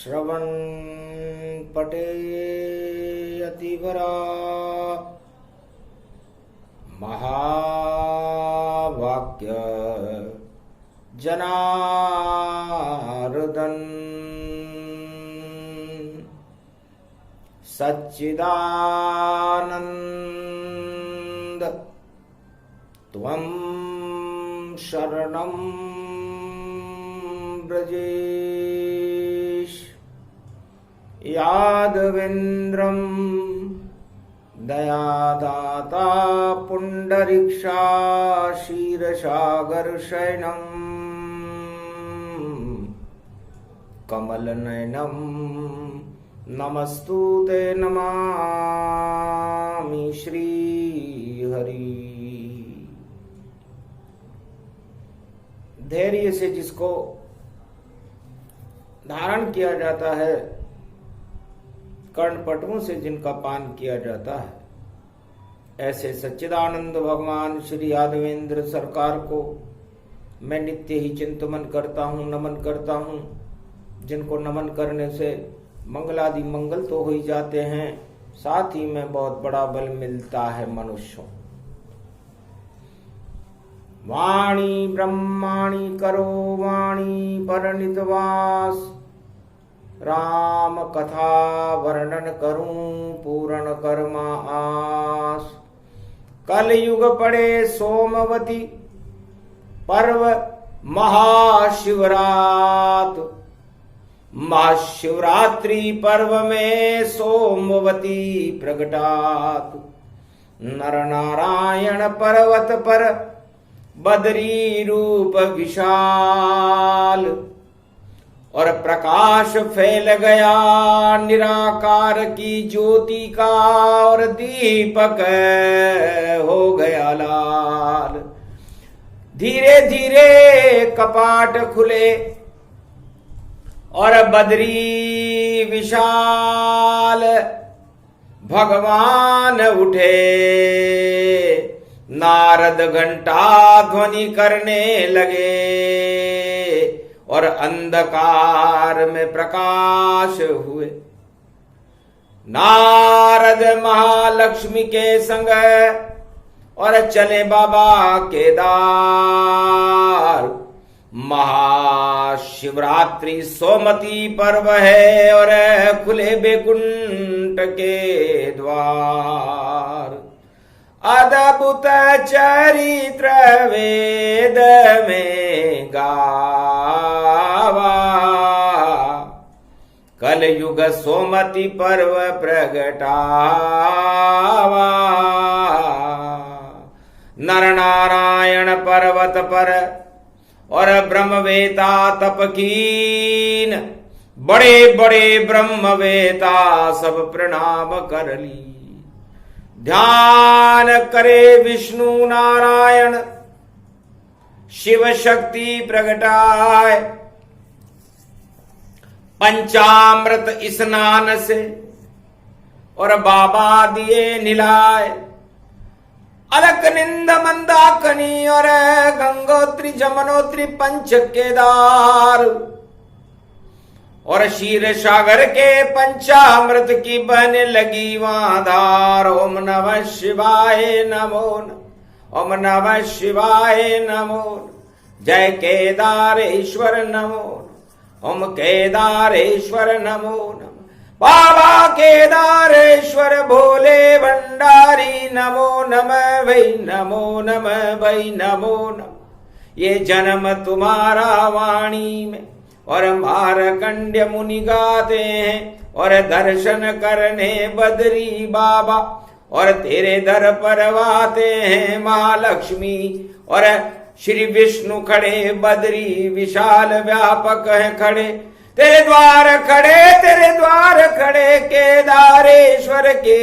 श्रवण पटे अतिवरा महावाक्य जनार्दन सच्चिदानंद त्वं शरणं ब्रजेश यादवेन्द्रं दयादाता पुंडरीक्षा क्षीरसागरशयनं कमलनयनं नमस्तुते नमामि श्रीहरि। धैर्य से जिसको धारण किया जाता है, कर्णपटुओं से जिनका पान किया जाता है, ऐसे सच्चिदानंद भगवान श्री यादवेंद्र सरकार को मैं नित्य ही चिंतन करता हूँ, नमन करता हूँ। जिनको नमन करने से मंगलादि मंगल तो हो ही जाते हैं, साथ ही में बहुत बड़ा बल मिलता है मनुष्यों। वाणी ब्रह्माणी करो वाणी परनितवास, राम कथा वर्णन करूं पूर्ण कर्मा आस। कल युग पड़े सोमवती पर्व महाशिवरात, महाशिवरात्रि पर्व में सोमवती प्रगटात। नर नारायण पर्वत पर बदरी रूप विशाल, और प्रकाश फैल गया निराकार की ज्योति का, और दीपक हो गया लाल। धीरे धीरे कपाट खुले और बदरी विशाल भगवान उठे। नारद घंटा ध्वनि करने लगे और अंधकार में प्रकाश हुए। नारद महालक्ष्मी के संग और चले बाबा केदार। महाशिवरात्रि सोमती पर्व है और खुले बैकुंठ के द्वार। अद्भुत चरित्र वेद में गावा, कल युग सोमती पर्व प्रगटावा। नर नारायण पर्वत पर और ब्रह्मवेता तपकीन, बड़े बड़े ब्रह्मवेता सब प्रणाम कर ली। ध्यान करे विष्णु नारायण शिव शक्ति प्रगटाए। पंचामृत स्नान से और बाबा दिए निलाए। अलक निंद मंदाकनी और गंगोत्री जमनोत्री पंच केदार, और क्षीर सागर के पंचामृत की बहने लगी वहां धार। ओम नमः शिवाय नमो नमः, ओम नमः शिवाय नमो नमः। जय केदारेश्वर नमो नमः, ओम केदारेश्वर नमो नमः। बाबा केदारेश्वर भोले भंडारी नमो नमः भई, नमो नमः भई, नमो नमः। ये जन्म तुम्हारा वाणी में और मारकंड्य मुनि गाते हैं, और दर्शन करने बदरी बाबा और तेरे दर पर आते हैं। महालक्ष्मी और श्री विष्णु खड़े, बदरी विशाल व्यापक हैं खड़े। तेरे द्वार खड़े केदारेश्वर के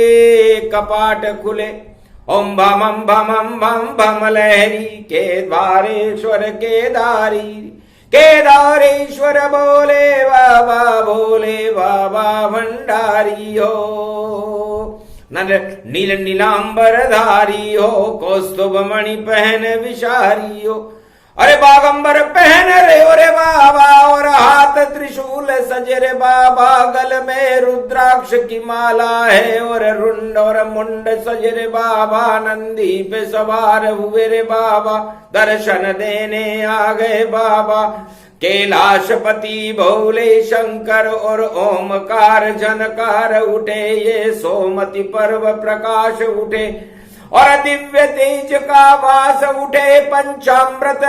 कपाट खुले। ओम भम भम लहरी केदारेश्वर केदारी। केदारेश्वर बोले बाबा भंडारी हो। नील नीलांबर धारी हो, कौस्तुभ मणि पहन विशारी हो। अरे बागंबर पहन रे ओरे बाबा, और हाथ त्रिशूल सजे रे बाबा, गल में रुद्राक्ष की माला है, और रुंड और मुंड सजे रे बाबा, नंदी पे सवार हुए रे बाबा, दर्शन देने आ गए बाबा। कैलाशपति भोले शंकर और ओमकार झनकार उठे, ये सोमति पर्व प्रकाश उठे, और दिव्य तेज का वास उठे, पंचामृत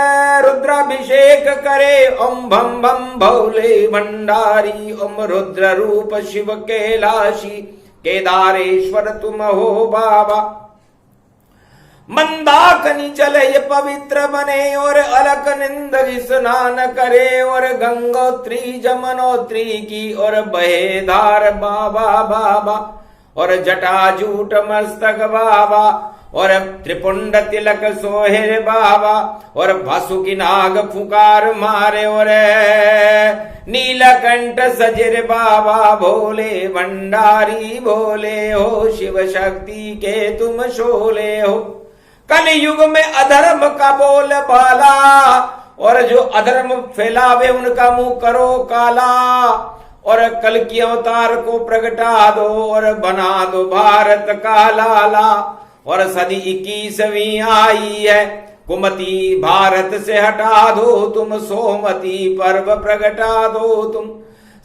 रुद्राभिषेक करे, ओम भम भम भोले भंडारी, ओम रुद्र रूप शिव कैलाशी, केदारेश्वर तुम हो बाबा। मंदाकिनी चले पवित्र बने, और अलक निंद स्नान करे, और गंगोत्री जमनोत्री की, और बहे धार बाबा बाबा, और जटाजूट मस्तक बाबा, और त्रिपुंड तिलक सोहेर बाबा, और भासुकी नाग फुकार मारे, और नीलकंठ सजर बाबा, भोले भंडारी भोले हो, शिव शक्ति के तुम शोले हो। कल युग में अधर्म का बोल बाला, और जो अधर्म फैलावे उनका मुंह करो काला, और कल की अवतार को प्रगटा दो, और बना दो भारत का लाला। और सदी 21वीं आई है, कुमति भारत से हटा दो तुम, सोमति पर्व प्रगटा दो तुम,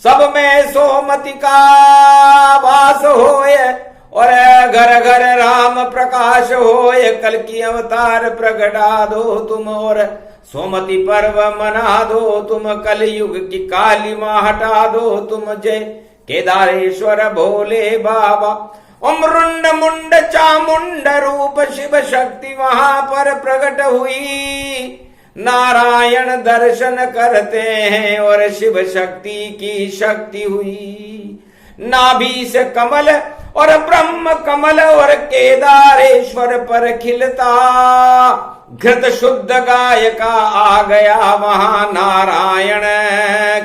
सब में सोमति का वास होए, और घर घर राम प्रकाश होए, कल की अवतार प्रगटा दो तुम, और सोमति पर्व मना दो तुम, कल युग की काली मां हटा दो तुम, जय केदारेश्वर भोले बाबा। ओम रुंड मुंड चामुंड रूप शिव शक्ति वहां पर प्रकट हुई, नारायण दर्शन करते हैं, और शिव शक्ति की शक्ति हुई। नाभि से कमल और ब्रह्म कमल, और केदारेश्वर पर खिलता, घृत शुद्ध गाय का आ गया वहां, नारायण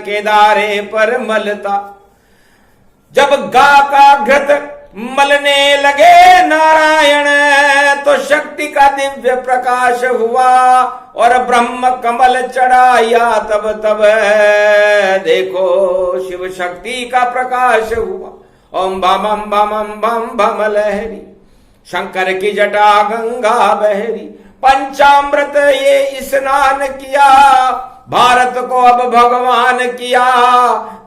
केदारे पर मलता। जब गा का घृत मलने लगे नारायण, तो शक्ति का दिव्य प्रकाश हुआ, और ब्रह्म कमल चढ़ाया तब तब देखो शिव शक्ति का प्रकाश हुआ। ओम बम बम बम बम लहरी, शंकर की जटा गंगा बहरी, पंचामृत ये स्नान किया, भारत को अब भगवान किया,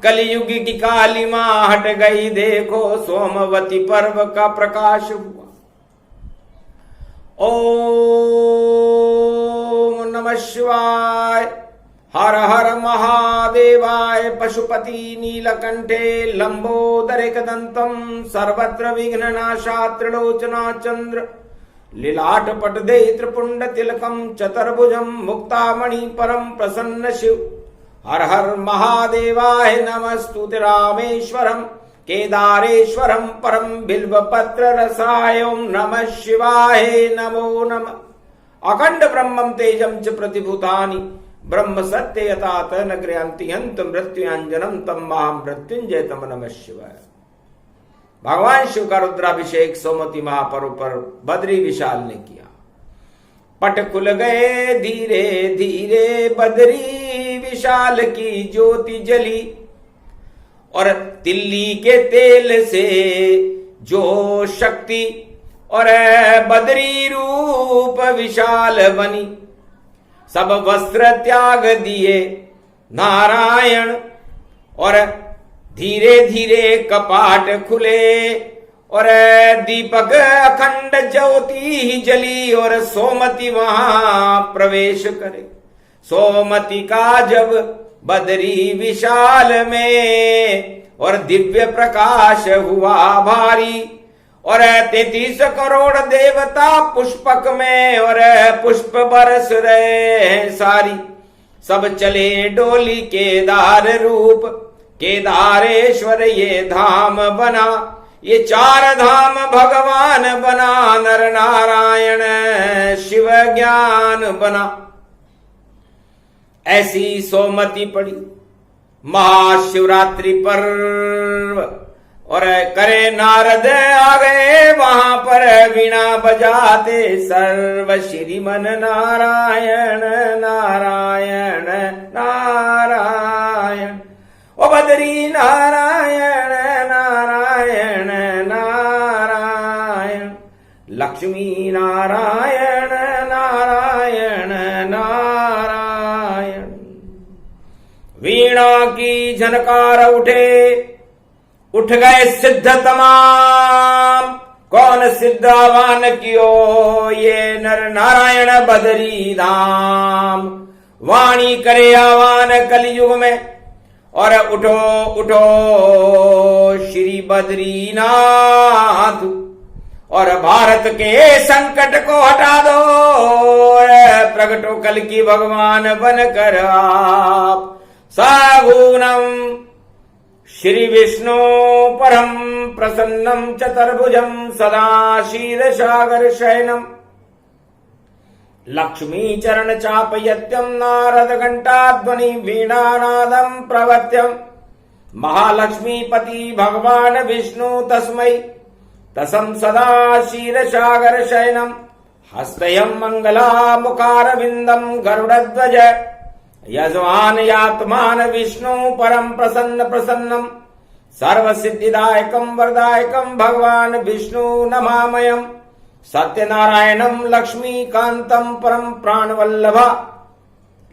कलयुग की काली मां हट गई, देखो सोमवती पर्व का प्रकाश हुआ। ओम नमः शिवाय, हर हर महादेवाय, पशुपति नीलकंठे लंबोदर एकदंतम, सर्वत्र विघ्ननाशा त्रिलोचना चंद्र, लीलाट पटदे त्रिपुंड तिलकम, चतुर्भुजम मुक्तामणि परम प्रसन्न शिव। हर हर महादेवाय नमस्तुते रामेश्वरम केदारेश्वरम परम बिल्वपत्र रसाय, ओम नमः शिवाय नमो नमः। अखंड ब्रह्मं तेजं च प्रतिभूतानि, ब्रह्म सत्य यतात न क्रियन्ति हन्त मृत्युंजनम, तम महामृत्युंजय तम नमः शिवाय। भगवान शिव का रुद्राभिषेक सोमवती महापर्व पर बद्री विशाल ने किया। पट खुल गए धीरे धीरे, बद्री विशाल की ज्योति जली, और तिल्ली के तेल से जो शक्ति और बद्री रूप विशाल बनी। सब वस्त्र त्याग दिए नारायण, और धीरे धीरे कपाट खुले, और दीपक अखंड ज्योति ही जली, और सोमति वहां प्रवेश करे। सोमति का जब बद्री विशाल में, और दिव्य प्रकाश हुआ भारी, और 33 करोड़ देवता पुष्पक में, और पुष्प बरस रहे सारी। सब चले डोली केदार रूप, केदारेश्वर ये धाम बना, ये 4 धाम भगवान बना, नर नारायण शिव ज्ञान बना। ऐसी सोमति पड़ी महाशिवरात्रि पर्व, और करे नारद आ गए वहां वहां पर वीणा बजाते सर्व श्रीमन नारायण नारायण नारायण। ओ बद्री नारायण नारायण नारायण। लक्ष्मी नारायण नारायण नारायण। वीणा की झनकार उठ गए सिद्ध तमाम। कौन सिद्ध आह्वान कियो ये नर नारायण बद्री धाम। वाणी करे आह्वान कलयुग में और उठो उठो श्री बद्रीनाथ और भारत के संकट को हटा दो। प्रगटो कल की भगवान बनकर आप। सागुणम श्री विष्णु परम प्रसन्नम चतुर्भुजम सदा क्षीरसागर शयनम। लक्ष्मी चरण चापयत्यम नारद घंटाध्वनि वीणानादम प्रवर्त्यम। महालक्ष्मी पति भगवान विष्णु तस्मै तसम सदा क्षीरसागर शयनम। हस्तयम मंगला मुखारविंदम गरुड़ध्वज। यजमान यात्मान विष्णु परम प्रसन्न प्रसन्नम। सर्व सिद्धिदायकम वरदायकम भगवान विष्णु नमामयम। सत्यनारायणम लक्ष्मी कांतम परम प्राणवल्लभा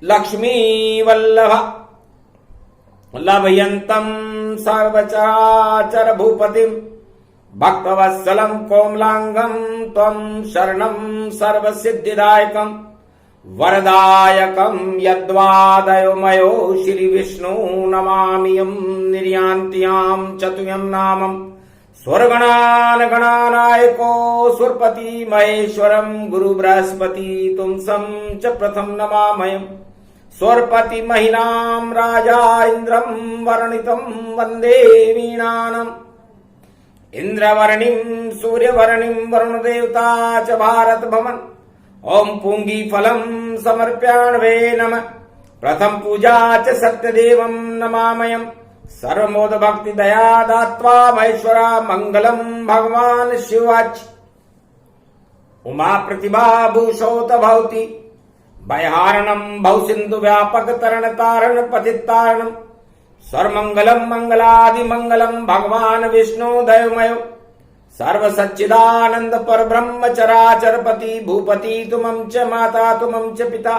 लक्ष्मी वल्लभा। लभयंतम सर्वचराचर भूपतिम भक्तवत्सलम कोमलांगम त्वं शरणम सर्व सिद्धिदायकम वरदायकम। यद्वादयो मयो श्री विष्णु नमामियम निर्यान्त्याम चतुयम नामम। स्वर्गणान गणानायको सुरपति महेश्वरम गुरु बृहस्पति तुम सम च प्रथम नमामयम। स्वर्पति महिनाम राजा इंद्रम वर्णितम वंदे वीणानम। इंद्रवर्णिम सूर्यवर्णिम वरुण देवता च भारत भवन। ओम पुंगी फलम समर्प्याण्वे नमः। प्रथम पूजा च सत्यदेवम नमामयम। सर्वमोद भक्ति दया दात्वा महेश्वरा मंगलम भगवान शिवाच। उमा प्रतिभा भूषौत भवति भयहारणम भव सिंधु व्यापक तरण तारण पतित तारणम। सर्वमंगलम मंगलादि मंगलम भगवान विष्णु दयमयो। सर्व सच्चिदानंद पर ब्रह्म चराचर पति भूपति तुमं च माता तुमं च पिता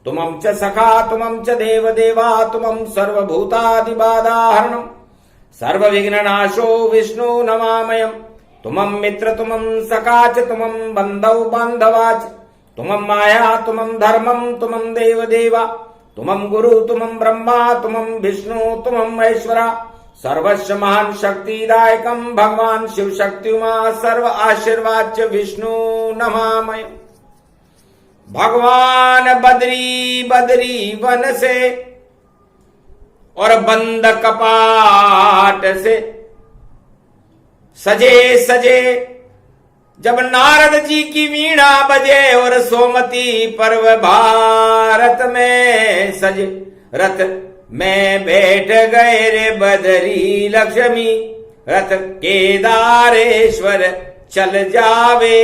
तुमं च सखा तुमं च देव देवा तुमं सर्वभूतादि बाधाहरणम। सर्व विघ्न नाशो विष्णु नमामयम। तुमं मित्र तुमं सखा च तुमं बंधव बांधवाच। तुमं माया तुमं धर्मम तुमं देव देवा तुमं गुरु तुमं ब्रह्मा तुमं विष्णु तुमं महेश्वरा। सर्वस्व महान शक्तिदायकम भगवान शिव शक्तिमा सर्व आशीर्वाद विष्णु नमामय। भगवान बद्री बद्री वन से और बंद कपाट से सजे सजे जब नारद जी की वीणा बजे और सोमती पर्व भारत में सजे। रथ में बैठ गए रे बद्री लक्ष्मी रथ केदारेश्वर चल जावे।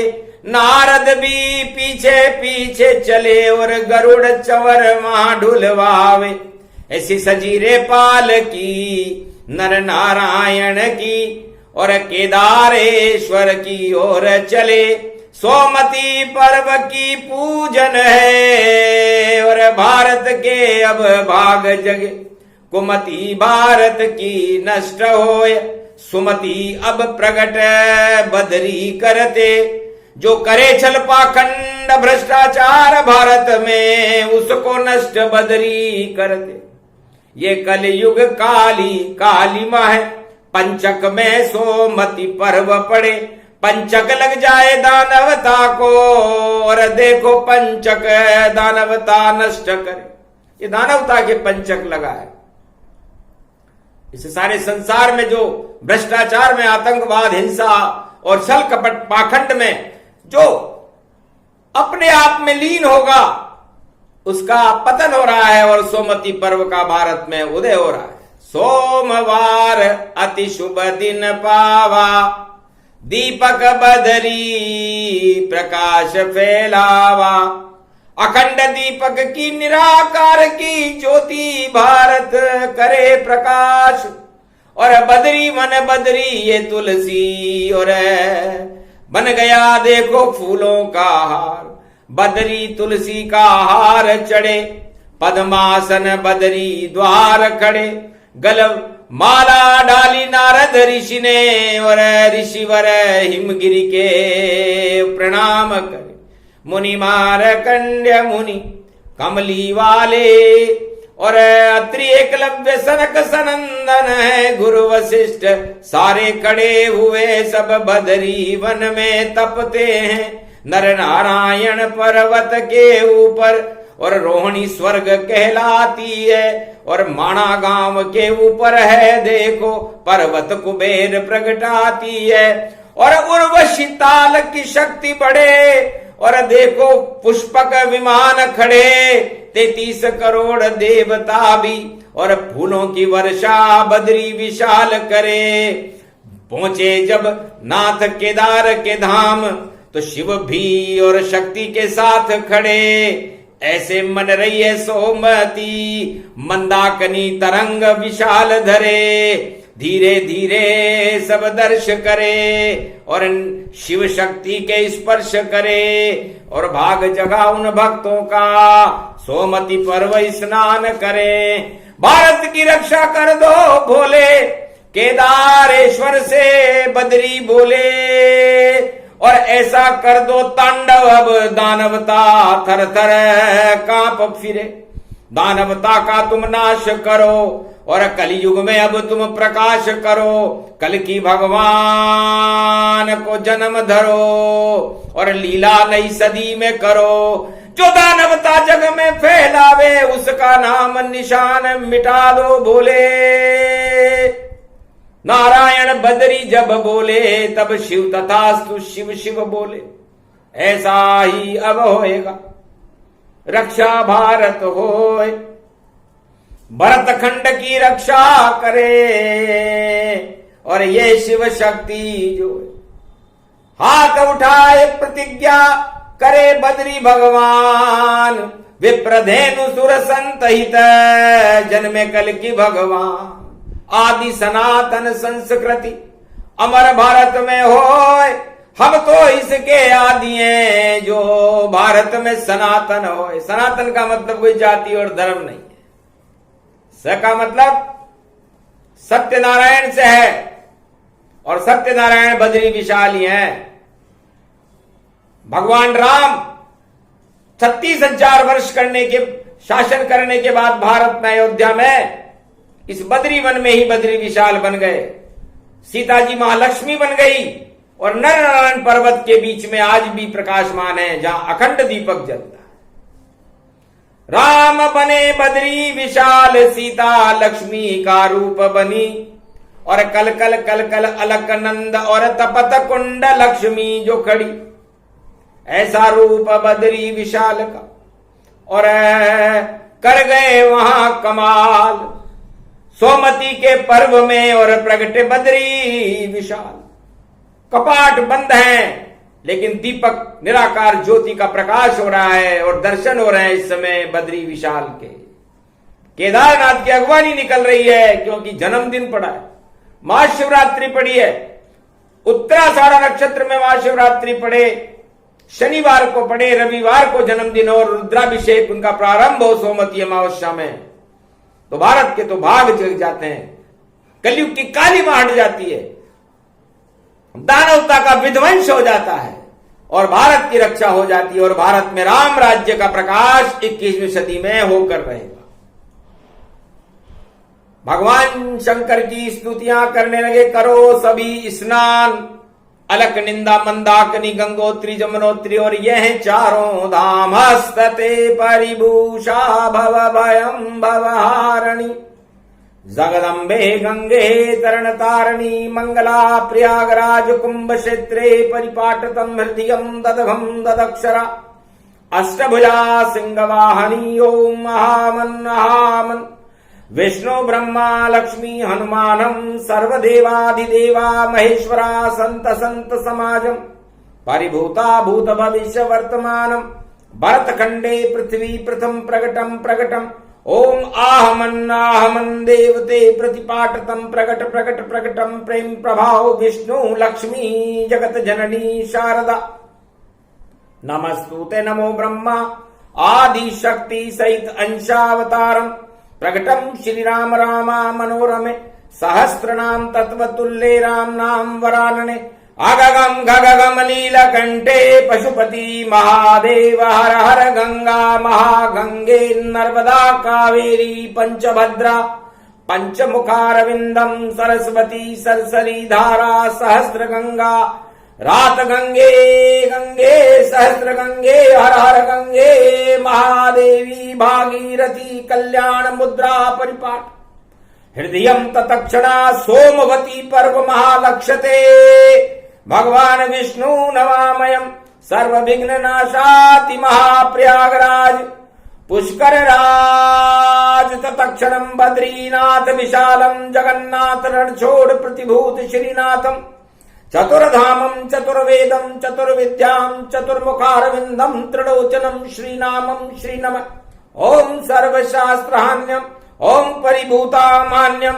नारद भी पीछे पीछे चले और गरुड़ चवर वहां ढुलवावे। ऐसी सजी रे पाल की नर नारायण की और केदारेश्वर की ओर चले। सोमती पर्व की पूजन है और भारत के अब भाग जगे। कुमति भारत की नष्ट होय सुमति अब प्रगट बद्री करते। जो करे छल पाखंड भ्रष्टाचार भारत में उसको नष्ट बद्री करते। ये कलयुग काली काली माह है पंचक में सोमति पर्व पड़े। पंचक लग जाए दानवता को और देखो पंचक दानवता नष्ट करे। ये दानवता के पंचक लगा है। इस सारे संसार में जो भ्रष्टाचार में आतंकवाद हिंसा और छल कपट पाखंड में जो अपने आप में लीन होगा उसका पतन हो रहा है और सोमती पर्व का भारत में उदय हो रहा है। सोमवार अति शुभ दिन पावा दीपक बदरी प्रकाश फैलावा, अखंड दीपक की निराकार की ज्योति भारत करे प्रकाश। और बदरी मन बदरी ये तुलसी, और बन गया देखो फूलों का हार। बदरी तुलसी का हार चढ़े, पद्मासन बदरी द्वार खड़े। गल माला डाली नारद ऋषि ने, और ऋषिवर हिमगिरि के प्रणाम करे। मुनि मारकंड्य मुनि कमली वाले, और अत्रि एकलव्य सनक सनंदन है। गुरु वशिष्ठ सारे खड़े हुए, सब बदरी वन में तपते हैं। नर नारायण पर्वत के ऊपर, और रोहिणी स्वर्ग कहलाती है। और माणा गांव के ऊपर है देखो, पर्वत कुबेर प्रगटाती है। और उर्वशी ताल की शक्ति बढ़े, और देखो पुष्पक विमान खड़े। 33 करोड़ देवता भी, और फूलों की वर्षा बदरी विशाल करे। पहुंचे जब नाथ केदार के धाम, तो शिव भी और शक्ति के साथ खड़े। ऐसे मन रही है सोमती, मंदाकिनी तरंग विशाल धरे। धीरे धीरे सब दर्श करे, और शिव शक्ति के स्पर्श करे। और भाग जगा उन भक्तों का, सोमती पर्व स्नान करे। भारत की रक्षा कर दो भोले, केदारेश्वर से बदरी बोले। और ऐसा कर दो तांडव अब दानवता थर थर कांप फिरे। दानवता का तुम नाश करो, और कलयुग में अब तुम प्रकाश करो। कल की भगवान को जन्म धरो, और लीला नई सदी में करो। जो दानवता जग में फैलावे, उसका नाम निशान मिटा दो भोले। नारायण बदरी जब बोले, तब शिव तथास्तु शिव शिव बोले। ऐसा ही अब होएगा, रक्षा भारत होए। भरत खंड की रक्षा करे, और ये शिव शक्ति जो हाथ उठाए प्रतिज्ञा करे बद्री भगवान। विप्रधेनु सुर संत हित जन्मे कल की भगवान। आदि सनातन संस्कृति अमर भारत में होए। हम तो इसके आदि हैं, जो भारत में सनातन होए। सनातन का मतलब कोई जाति और धर्म नहीं है। स का मतलब सत्यनारायण से है, और सत्यनारायण बद्री विशाली हैं। भगवान राम 36,000 वर्ष शासन करने के बाद भारत में अयोध्या में इस बद्री वन में ही बद्री विशाल बन गए। सीता जी महालक्ष्मी बन गई, और नर नारायण पर्वत के बीच में आज भी प्रकाशमान है, जहां अखंड दीपक जलता है। राम बने बद्री विशाल, सीता लक्ष्मी का रूप बनी। और कल कल कल कल अलकनंद, और तपत कुंड लक्ष्मी जो खड़ी। ऐसा रूप बद्री विशाल का, और कर गए वहां कमाल। सोमती के पर्व में और प्रगटे बद्री विशाल। कपाट बंद हैं, लेकिन दीपक निराकार ज्योति का प्रकाश हो रहा है, और दर्शन हो रहे हैं इस समय बद्री विशाल के। केदारनाथ की अगवानी निकल रही है, क्योंकि जन्मदिन पड़ा है, महाशिवरात्रि पड़ी है। उत्तराषाढ़ नक्षत्र में महाशिवरात्रि पड़े, शनिवार को पड़े, रविवार को जन्मदिन और रुद्राभिषेक उनका प्रारंभ हो सोमवती अमावस्या में, तो भारत के तो भाग जग जाते हैं। कलयुग की काली मां हट जाती है, दानवता का विध्वंस हो जाता है, और भारत की रक्षा हो जाती है। और भारत में राम राज्य का प्रकाश 21वीं सदी में होकर रहेगा। भगवान शंकर की स्तुतियां करने लगे, करो सभी स्नान। अलक निंदा मंदाकिनी गंगोत्री जमुनोत्री, और यह है चारों धाम। हस्तते परिभूषा भव भयम भवहारिणी, जगदम्बे गंगे तरण तारिणी। मंगला प्रयागराज कुंभ क्षेत्रे, परिपाटतम हृदयम ददघम ददक्षरा। अष्टभुजा सिंहवाहनी, ओम महामन महामन। विष्णु ब्रह्मा लक्ष्मी हनुमानम सर्वदेवाधिदेवा महेश्वरा संत संत समाजम परिभूता भूत भविष्य वर्तमानम भरतखंडे पृथ्वी प्रथम प्रकटम प्रकटम ओम आहमन देवते प्रतिपाटतम प्रकट प्रकट प्रकटम प्रेम प्रभाव विष्णु लक्ष्मी जगत जननी शारदा नमस्तुते नमो ब्रह्मा आदि शक्ति सहित अंशावतारम प्रकटम श्री राम रामा मनोरमे सहस्रनाम तत्वतुल्ये राम नाम वरानने अगगम गगगम नीलकंठे पशुपति महादेव हर हर गंगा महागंगे नर्मदा कावेरी पंचभद्रा पंचमुखारविंदम सरस्वती सरसरी धारा सहस्र गंगा रात गंगे गंगे सहस्र गंगे हर हर गंगे महादेवी भागीरथी कल्याण मुद्रा परिपाठ हृदयं ततक्षणा सोमवती पर्व महालक्ष्यते भगवान विष्णु नमामयम सर्व विघ्न नाशाति महाप्रयागराज पुष्कर राज ततक्षणम बद्रीनाथ विशालम जगन्नाथ रणछोड़ प्रतिभूत श्रीनाथम चतुर्धामं चतुर्वेदं चतुर्विद्यां चतुर्मुखारविंदं त्रिलोचनं श्रीनामं श्रीनम ओम सर्वशास्त्रहान्यम ओम परिभूतामान्यम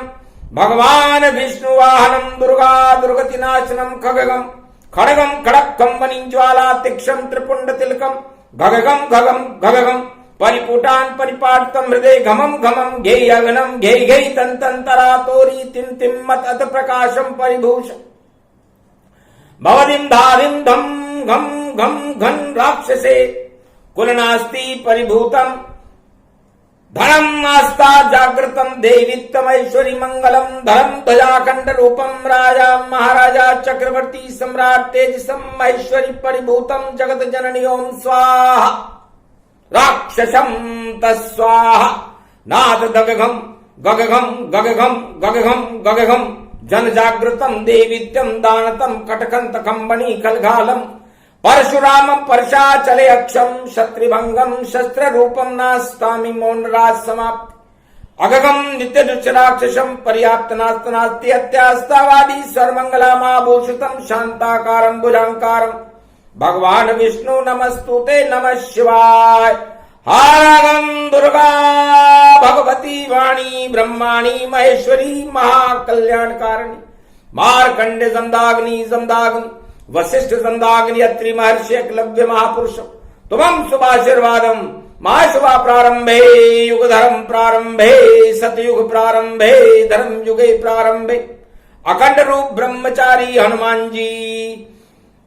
भगवान विष्णु वाहनम दुर्गा दुर्गतिनाशनम खगगम खड़गम खड़क्कम वनिज्वाला तिक्षम त्रिपुंड तिलकम घगगम घगम घगगम परिपुटान परिपाटतम हृदय घमम घमम घेय अगनम घेय घेय तंतरा तोरी तिम तिम मत अत प्रकाशम परिभूषण भवदिम धारिम धम घम घम घन राक्षसे कुलनास्ति परिभूतम धनम आस्था जागृतम देवीत्तम ऐश्वरी मंगलम धर्म ध्वजाखंड रूपम राजा महाराजा चक्रवर्ती सम्राट तेजसम महेश्वरी परिभूतम जगत जननी ओम स्वाहा राक्षसम तस्वाहा नाथ गगघम गगघम गगघम गगघम गगघम जन जागृतम देवीत्यम दानतम कटकंत कंबनी कलघालम परशुराम परशाचले अक्षम शत्रुभंगम शस्त्र रूपम नास्तामि मौन राज समाप्त अगगम नित्य दुष्टराक्षसम पर्याप्त नास्ति अत्यास्तावादी सर्वमंगलामाभूषितम शांताकारम भुजंकारम भगवान विष्णु नमस्तुते नमः शिवाय हारगम दुर्गा भगवती वाणी ब्रह्माणी महेश्वरी महाकल्याणकारिणी मार्कंडे जमदाग्नि जमदाग्नि वशिष्ठ जमदाग्नि अत्रि महर्षि एकलव्य महापुरुष तुमं शुभाशीर्वादम महाशुभा प्रारंभे युग धर्म प्रारंभे सतयुग प्रारंभे धर्म युगे प्रारंभे अखंड रूप ब्रह्मचारी हनुमान जी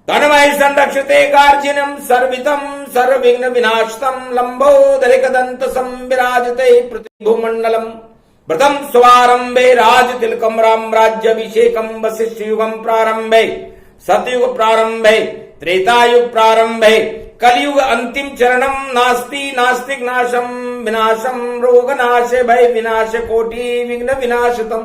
तन्मय संरक्षते गार्जिनम सर्वितम सर्वविघ्न विनाशतम लंबोदरिक दंत संविराजते प्रतिभूमंडलम प्रथम स्वारंभे राज तिलकम राम राज्याभिषेकम वशिष्ठ युगम प्रारंभे सतयुग प्रारंभे त्रेतायुग प्रारंभे कलयुग अंतिम चरणम नास्ति नास्तिक नाशम विनाशम रोग नाशे भय विनाश कोटि विघ्न विनाशतम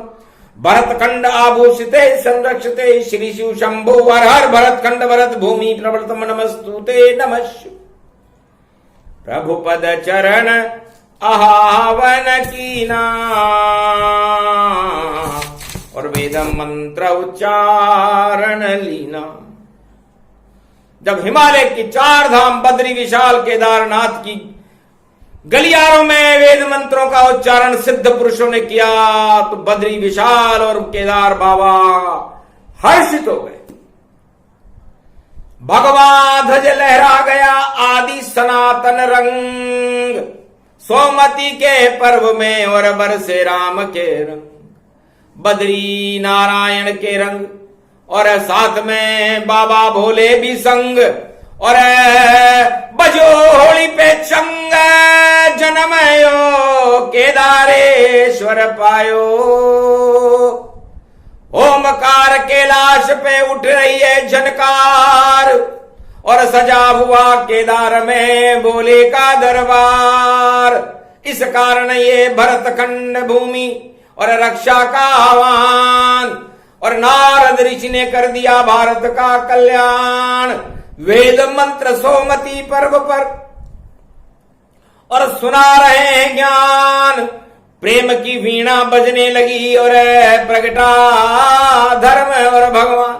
भरतखंड आभूषिते संरक्षिते श्री शिव शंभो हर हर भरतखंड भरत भूमि प्रवर्तम नमस्तुते नमः प्रभु पद चरण आहावन कीना और वेद मंत्र उच्चारण लीना। जब हिमालय की चार धाम बद्री विशाल केदारनाथ की गलियारों में वेद मंत्रों का उच्चारण सिद्ध पुरुषों ने किया तो बद्री विशाल और केदार बाबा हर्षित हो गए। भगवा ध्वज लहरा गया आदि सनातन रंग सोमती के पर्व में और बरसे राम के रंग बद्री नारायण के रंग और साथ में बाबा भोले भी संग और बजो होली पे चंग जनमयो केदारेश्वर पायो। ओमकार कैलाश पे उठ रही है झनकार और सजा हुआ केदार में भोले का दरबार। इस कारण ये भरतखंड भूमि और रक्षा का आह्वान और नारद ऋषि ने कर दिया भारत का कल्याण। वेद मंत्र सोमती पर्व पर और सुना रहे हैं ज्ञान प्रेम की वीणा बजने लगी और प्रगटा धर्म और भगवान।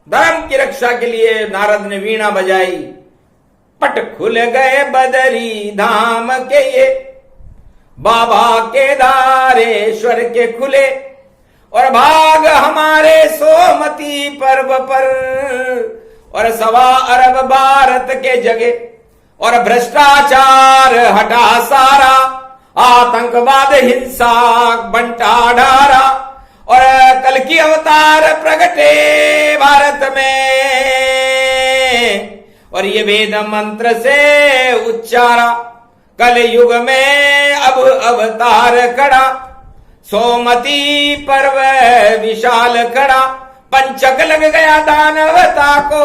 धर्म की रक्षा के लिए नारद ने वीणा बजाई। पट खुल गए बदरी धाम के ये, बाबा केदारेश्वर के खुले, और भाग हमारे सोमती पर्व पर, और 1.25 अरब भारत के जगे, और भ्रष्टाचार हटा सारा, आतंकवाद हिंसा बंटा ढारा, और कल की अवतार प्रगटे भारत में, और ये वेद मंत्र से उच्चारा, कल युग में अब अवतार खड़ा, सोमती पर्व विशाल खड़ा, पंचक लग गया दानवता को,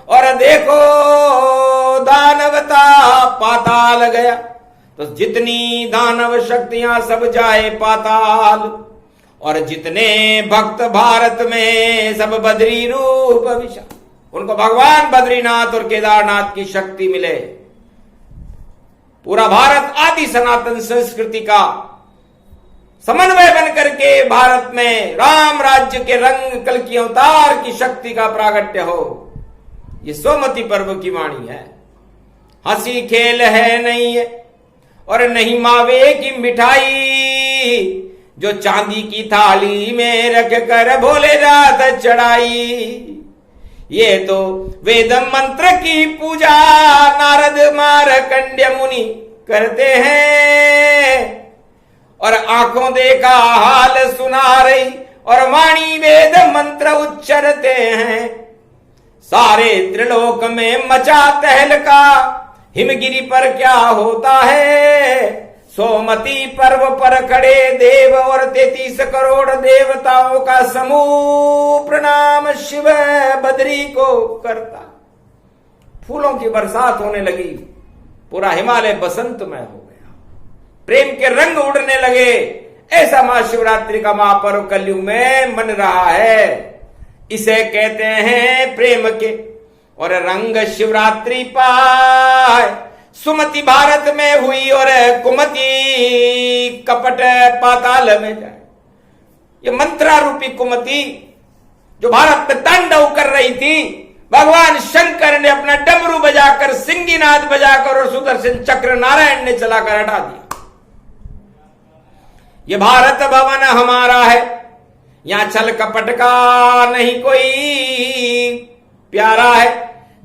और देखो दानवता पाताल गया। तो जितनी दानव शक्तियां सब जाए पाताल, और जितने भक्त भारत में सब बद्री रूप विशाल, उनको भगवान बद्रीनाथ और केदारनाथ की शक्ति मिले। पूरा भारत आदि सनातन संस्कृति का समन्वय बनकर के भारत में राम राज्य के रंग कल की अवतार की शक्ति का प्रागट्य हो। ये सोमती पर्व की वाणी है। हंसी खेल है नहीं है, और नहीं मावे की मिठाई, जो चांदी की थाली में रख कर भोलेनाथ चढ़ाई। ये तो वेद मंत्र की पूजा नारद मार्कंड्य मुनि करते हैं, और आंखों देखा हाल सुना रही, और वाणी वेद मंत्र उच्चरते हैं। सारे त्रिलोक में मचा तहलका, हिमगिरी पर क्या होता है, सोमती पर्व पर खड़े देव और 33 करोड़ देवताओं का समूह प्रणाम शिव बद्री को करता। फूलों की बरसात होने लगी, पूरा हिमालय बसंतमय हो गया, प्रेम के रंग उड़ने लगे। ऐसा महाशिवरात्रि का महापर्व कलयुग में मन रहा है। इसे कहते हैं प्रेम के और रंग शिवरात्रि पाए। सुमति भारत में हुई और कुमति कपट पाताल में जाए। ये मंत्रा रूपी कुमति जो भारत में तांडव कर रही थी, भगवान शंकर ने अपना डमरू बजाकर, सिंगीनाद बजाकर और सुदर्शन चक्र नारायण ने चलाकर हटा दिया। ये भारत भवन हमारा है, यहां छल कपट का नहीं कोई प्यारा है।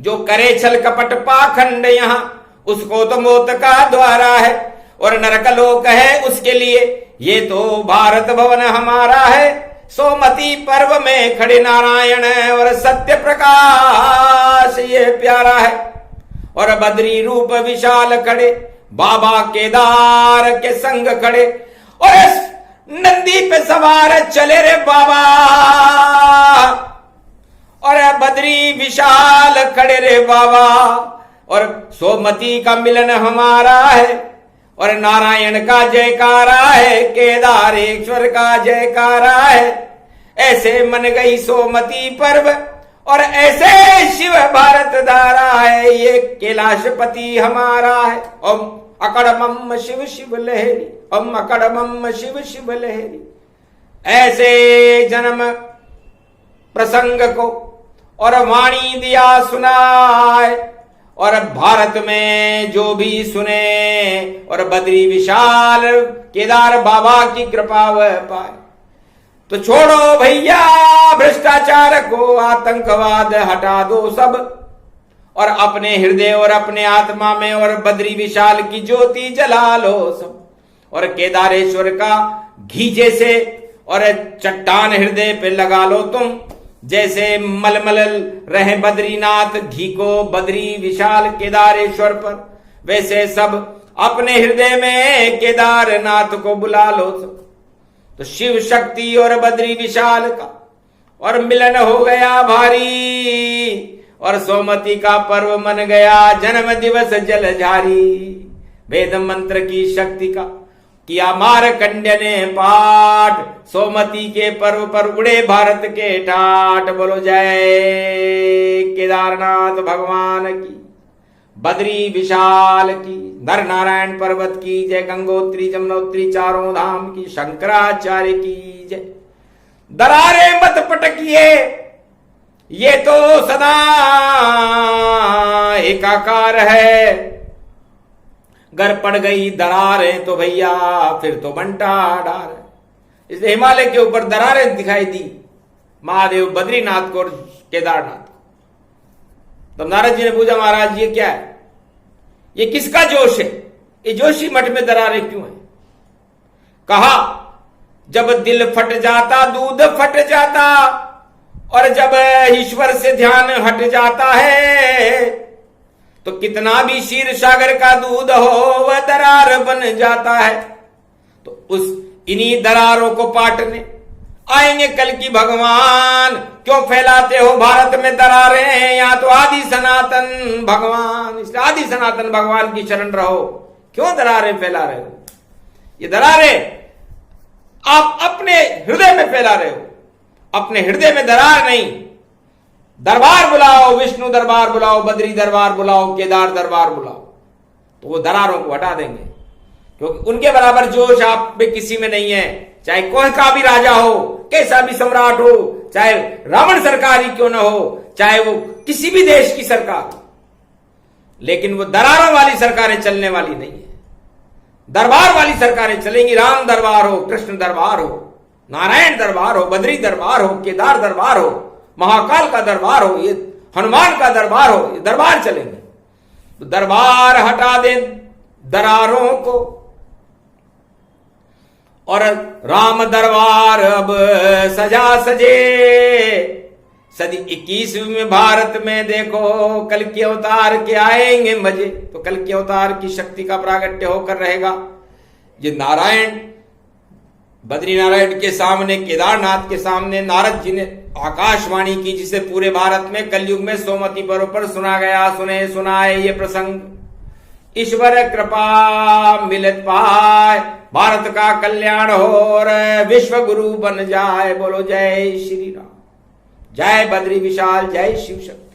जो करे छल कपट पाखंड यहां, उसको तो मौत का द्वारा है और नरकलोक है उसके लिए। ये तो भारत भवन हमारा है। सोमती पर्व में खड़े नारायण और सत्य प्रकाश ये प्यारा है। और बद्री रूप विशाल खड़े, बाबा केदार के संग खड़े, और इस नंदी पे सवार चले रे बाबा। और बद्री विशाल खड़े रे बाबा। और सोमती का मिलन हमारा है, और नारायण का जयकारा है, केदारेश्वर का जयकारा है। ऐसे मन गई सोमती पर्व और ऐसे शिव भारत धारा है। ये कैलाशपति हमारा है। ओम अकड़मम शिव शिव लहरी, ओम अकड़मम शिव शिव लहरी। ऐसे जन्म प्रसंग को और वाणी दिया सुनाए, और भारत में जो भी सुने और बद्री विशाल केदार बाबा की कृपा वह पाए। तो छोड़ो भैया भ्रष्टाचार को, आतंकवाद हटा दो सब, और अपने हृदय और अपने आत्मा में और बद्री विशाल की ज्योति जला लो सब। और केदारेश्वर का घी जैसे और चट्टान हृदय पे लगा लो तुम। जैसे मलमल रहे बद्रीनाथ घी को बद्री विशाल केदारेश्वर पर, वैसे सब अपने हृदय में केदारनाथ को बुला लो सब। तो शिव शक्ति और बद्री विशाल का और मिलन हो गया भारी, और सोमती का पर्व मन गया जन्म दिवस जलझारी। वेद मंत्र की शक्ति का किया मारकंड्य ने पाठ, सोमती के पर्व पर उड़े भारत के ठाट। बोलो जय केदारनाथ भगवान की, बद्री विशाल की, नर नारायण पर्वत की जय, गंगोत्री जमुनोत्री चारों धाम की, शंकराचार्य की जय। दरारे मत पटकिए, ये तो सदा एकाकार है, गर पड़ गई दरारें तो भैया फिर तो बंटा डार है। इसलिए हिमालय के ऊपर दरारें दिखाई दी महादेव बद्रीनाथ को और केदारनाथ को। तब नारद जी ने पूछा, महाराज ये क्या है, ये किसका जोश है, ये जोशी मठ में दरारें क्यों है? कहा, जब दिल फट जाता दूध फट जाता, और जब ईश्वर से ध्यान हट जाता है तो कितना भी क्षीर सागर का दूध हो वह दरार बन जाता है। तो उस इन्हीं दरारों को पाटने आएंगे कल की भगवान। क्यों फैलाते हो भारत में दरारें, या तो आदि सनातन भगवान, इसलिए आदि सनातन भगवान की शरण रहो। क्यों दरारें फैला रहे हो? ये दरारें आप अपने हृदय में फैला रहे हो, अपने हृदय में दरार नहीं। दरबार बुलाओ, विष्णु दरबार बुलाओ, बद्री दरबार बुलाओ, केदार दरबार बुलाओ, तो वो दरारों को हटा देंगे। क्योंकि उनके बराबर जोश आप में किसी में नहीं है। चाहे कोई का भी राजा हो, कैसा भी सम्राट हो, चाहे रावण सरकार ही क्यों ना हो, चाहे वो किसी भी देश की सरकार हो, लेकिन वो दरारों वाली सरकारें चलने वाली नहीं है। दरबार वाली सरकारें चलेंगी। राम दरबार हो, कृष्ण दरबार हो, नारायण दरबार हो, बद्री दरबार हो, केदार दरबार हो, महाकाल का दरबार हो, ये हनुमान का दरबार हो, ये दरबार चलेंगे। तो दरबार हटा दें दरारों को, और राम दरबार अब सजा सजे। सदी 21वीं में भारत में देखो कल के अवतार के आएंगे मजे। तो कल के अवतार की शक्ति का प्रागट्य होकर रहेगा। ये नारायण, बद्री नारायण के सामने, केदारनाथ के सामने नारद जी ने आकाशवाणी की, जिसे पूरे भारत में कलयुग में सोमती पर्व पर सुना गया। सुने सुनाए ये प्रसंग, ईश्वर कृपा मिलत पाए, भारत का कल्याण हो और विश्व गुरु बन जाए। बोलो जय श्री राम, जय बद्री विशाल, जय शिव शक्ति।